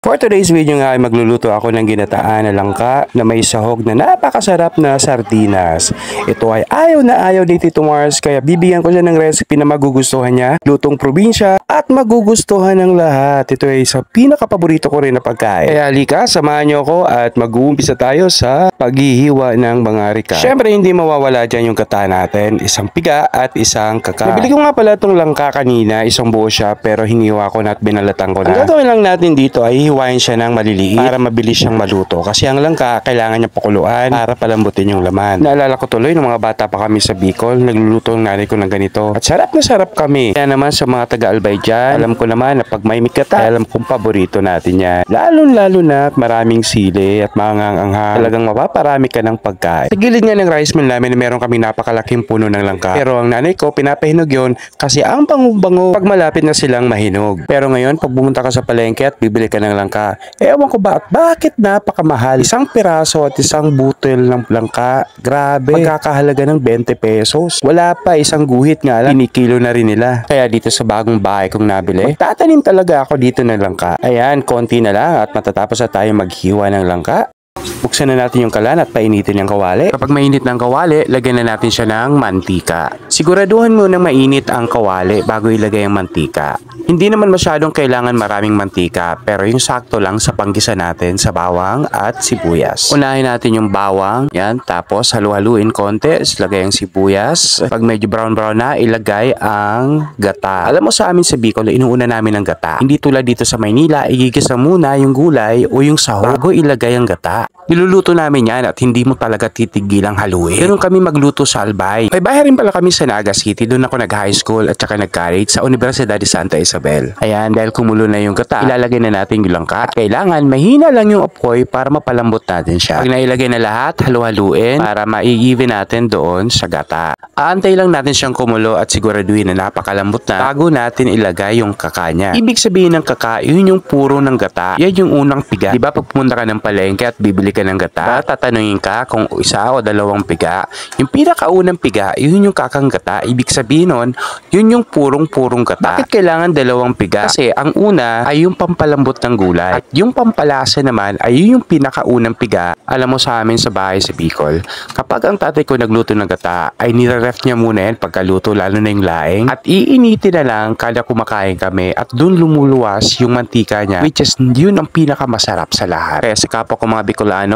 For today's video nga ay magluluto ako ng ginataan na langka na may sahog na napakasarap na sardinas. Ito ay ayaw na ayaw ni Tito Mars kaya bibigyan ko siya ng recipe na magugustuhan niya, lutong probinsya at magugustuhan ng lahat. Ito ay sa pinakapaborito ko rin na pagkain. Kaya halika, samahan niyo ako at mag-uumpisa tayo sa paghihiwa ng mga rica. Syempre hindi mawawala dyan yung gata natin, isang piga at isang kaka. Nabili ko nga pala itong langka kanina, isang buo siya pero hiniwa ko na at binalatan ko na. Ang gagawin lang natin dito ay hiwain siya ng maliliit para mabilis siyang maluto. Kasi ang langka, kailangan niya pakuluan para palambutin yung laman. Naalala ko tuloy nung mga bata pa kami sa Bicol, nagluluto ng nanay ko ng ganito. At sarap na sarap kami. Kaya naman sa mga taga-Albay dyan, alam ko naman na pag may mikata, alam kong paborito natin yan. Lalo na at maraming sili at mga anghang. Talagang mapaparami ka ng pagkain. Sa gilid nga ng rice mill namin, meron kami napakalaking puno ng langka. Pero ang nanay ko, pinapahinog yun kasi ang bango-bango pag malapit na silang mahinog. Pero ngayon, pag bumunta ka sa palengke at bibili ka ng langka, ewan ko ba at bakit napakamahal. Isang piraso at isang butil ng langka, grabe, magkakahalaga ng 20 pesos. Wala pa, isang guhit nga lang, kinikilo na rin nila. Kaya dito sa bagong bahay kong nabili, magtatanim talaga ako dito ng langka. Ayan, konti na lang at matatapos na tayo maghiwa ng langka. Buksan na natin yung kalan at painitin yung kawali. Kapag mainit ng kawali, lagyan na natin siya ng mantika. Siguraduhan mo nang mainit ang kawali bago ilagay ang mantika. Hindi naman masyadong kailangan maraming mantika, pero yung sakto lang sa panggisa natin sa bawang at sibuyas. Unahin natin yung bawang, yan, tapos halu-haluin konti, lagay ang sibuyas. Pag medyo brown-brown na, ilagay ang gata. Alam mo sa amin sa Bicol, inuuna namin ang gata. Hindi tulad dito sa Maynila, igigisa muna yung gulay o yung sahog bago ilagay ang gata. Niluluto namin yan at hindi mo talaga titigilang haluin. Ganun kami magluto sa Albay. May bahay rin pala kami sa Naga City. Doon ako nag-high school at saka nag-college sa Universidad de Santa Isabel. Ayan, dahil kumulo na yung gata, ilalagay na natin yung langka. At kailangan mahina lang yung apoy para mapalambot natin siya. Pag nailagay na lahat, halu-haluin para ma-even natin doon sa gata. Aantay lang natin siyang kumulo at siguraduhin na napakalambot na bago natin ilagay yung kaka niya. Ibig sabihin ng kaka, yun yung puro ng gata. Yan yung unang piga. Diba pag pumunta ka ng palengke at bibili ka ng gata, tatanungin ka kung isa o dalawang piga. Yung pinakaunang piga, yun yung kakang gata. Ibig sabihin nun, yun yung purong-purong gata. Bakit kailangan dalawang piga? Kasi ang una ay yung pampalambot ng gulay. At yung pampalasa naman ay yun yung pinakaunang piga. Alam mo sa amin sa bahay sa Bicol, kapag ang tatay ko nagluto ng gata, ay nire-ref niya muna yan pagkaluto, lalo na yung laing. At iinitin na lang kada kumakain kami at dun lumuluwas yung mantika niya, which is yun ang pinakamasarap sa lahat. Kaya sa kapwa ko mga Bicolano,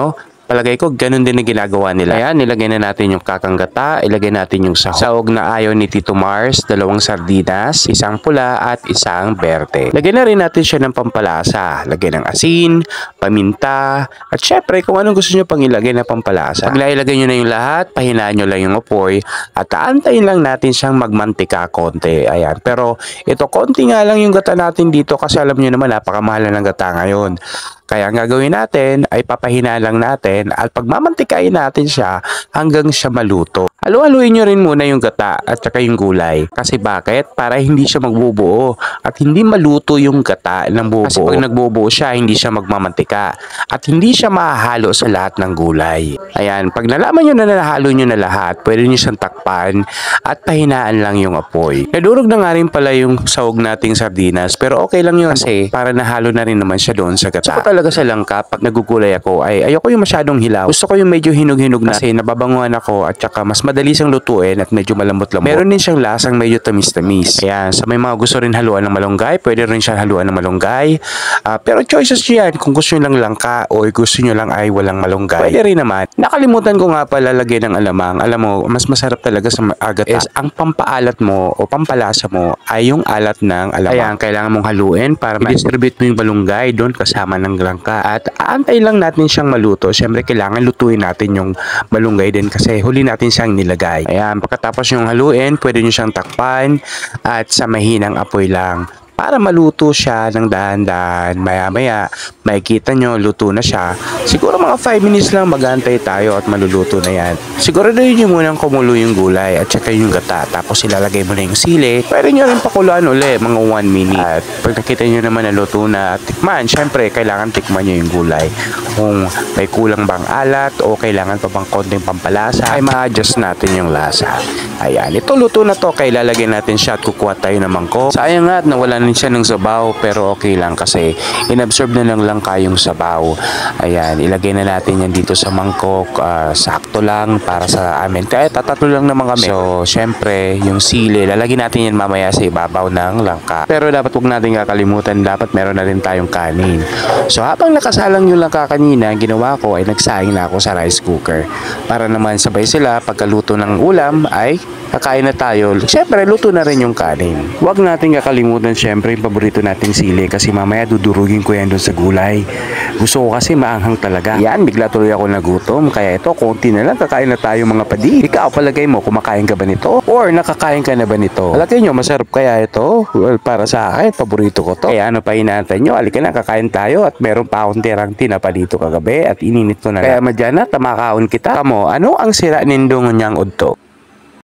palagay ko, ganun din ang ginagawa nila. Ayan, nilagay na natin yung kakang gata, ilagay natin yung sahog. Sahog na ayaw ni Tito Mars, 2 sardinas, isang pula at isang berte. Lagyan na rin natin siya ng pampalasa. Lagyan ng asin, paminta, at syempre kung anong gusto nyo pang ilagay na pampalasa. Pag nailagay nyo na yung lahat, pahinaan nyo lang yung apoy at aantayin lang natin siyang magmantika konti. Ayan, pero ito konti nga lang yung gata natin dito kasi alam nyo naman napakamahal na ng gata ngayon. Kaya ang gagawin natin ay papahinaan lang natin at pagmamantikain natin siya hanggang siya maluto. Halu-haluin nyo rin muna yung gata at saka yung gulay. Kasi bakit? Para hindi siya magbubuo at hindi maluto yung gata ng bubuo. Kasi pag nagbubuo siya, hindi siya magmamantika at hindi siya mahahalo sa lahat ng gulay. Ayan, pag nalaman nyo na nahalo nyo na lahat, pwede nyo siyang takpan at pahinaan lang yung apoy. Nadurog na nga rin pala yung sahog nating sardinas pero okay lang yun kasi para nahalo na rin naman siya doon sa gata. So talaga sa langka, pag nagugulay ako ay ayoko yung masyadong hilaw. Gusto ko yung medyo hinog-hinog na kasi nababanguhan ako at saka mas madali siyang lutuin at medyo malambot-lambot. Meron din siyang lasang medyo tamis-tamis. Ayan, sa may mga gusto rin haluan ng malunggay, pwede rin siyang haluan ng malunggay. Pero choices yan kung gusto nyo lang langka o gusto nyo lang ay walang malunggay. Pwede rin naman. Nakalimutan ko nga pala lagyan ng alamang. Alam mo, mas masarap talaga sa agata is ang pampaalat mo o pampalasa mo ay yung alat ng alamang. Ayan, kailangan mong haluin para ma-distribute mo yung malunggay doon kasama ng langka. At aantay lang natin siyang maluto. Siyempre, kailangan lutuin natin yung malunggay din kasi huli natin siyang nilagay. Ayan, pagkatapos yung haluin, pwede nyo siyang takpan at sa mahinang apoy lang. Para maluto siya ng dahan-dahan, maya-maya, makikita nyo, luto na siya. Siguro mga 5 minutes lang mag-aantay tayo at maluluto na yan. Siguraduhin nyo munang kumulo yung gulay at saka yung gata. Tapos ilalagay mo na yung sili. Pwede nyo rin pakuluan ulit, mga 1 minute. At pag nakita nyo naman na luto na, tikman. Siyempre, kailangan tikman nyo yung gulay. Kung may kulang bang alat o kailangan pa bang konting pampalasa, ay ma-adjust natin yung lasa. Ayan, ito luto na to. Kaya ilalagay natin siya at kukuha tayo ng mangkok. Sayang nga at nawala na naman siya ng sabaw pero okay lang kasi inabsorb na lang kayong sabaw. Ayan, ilagay na natin yan dito sa mangkok. Sakto lang para sa amin. Kaya tatatlo lang naman kami. So, syempre, yung sili, lalagyan natin yan mamaya sa ibabaw ng langka. Pero dapat huwag natin kakalimutan, dapat meron na rin tayong kanin. So, habang nakasalang yung langka kanina, ginawa ko ay nagsaing na ako sa rice cooker. Para naman sabay sila, pagkaluto ng ulam ay kakain na tayo. Syempre, luto na rin yung kanin. Huwag natin kakalimutan syempre yung paborito nating sili kasi mamaya dudurugin ko yan doon sa gulay. Gusto ko kasi maanghang talaga. Yan, bigla tuloy ako nagutom. Kaya ito, konti na lang, kakain na tayo mga padi. Ikaw, palagay mo, kumakain ka ba nito? Or nakakain ka na ba nito? Palagay nyo, masarap kaya ito? Well, para sa akin, paborito ko to. Kaya ano pa hinahantay nyo? Halika na, kakain tayo at meron pa akong tirang tinapa dito kagabi at ininit ko na lang. Kaya madyana, tamakaon kita. Kamo, ano ang sira nindong niyang udto?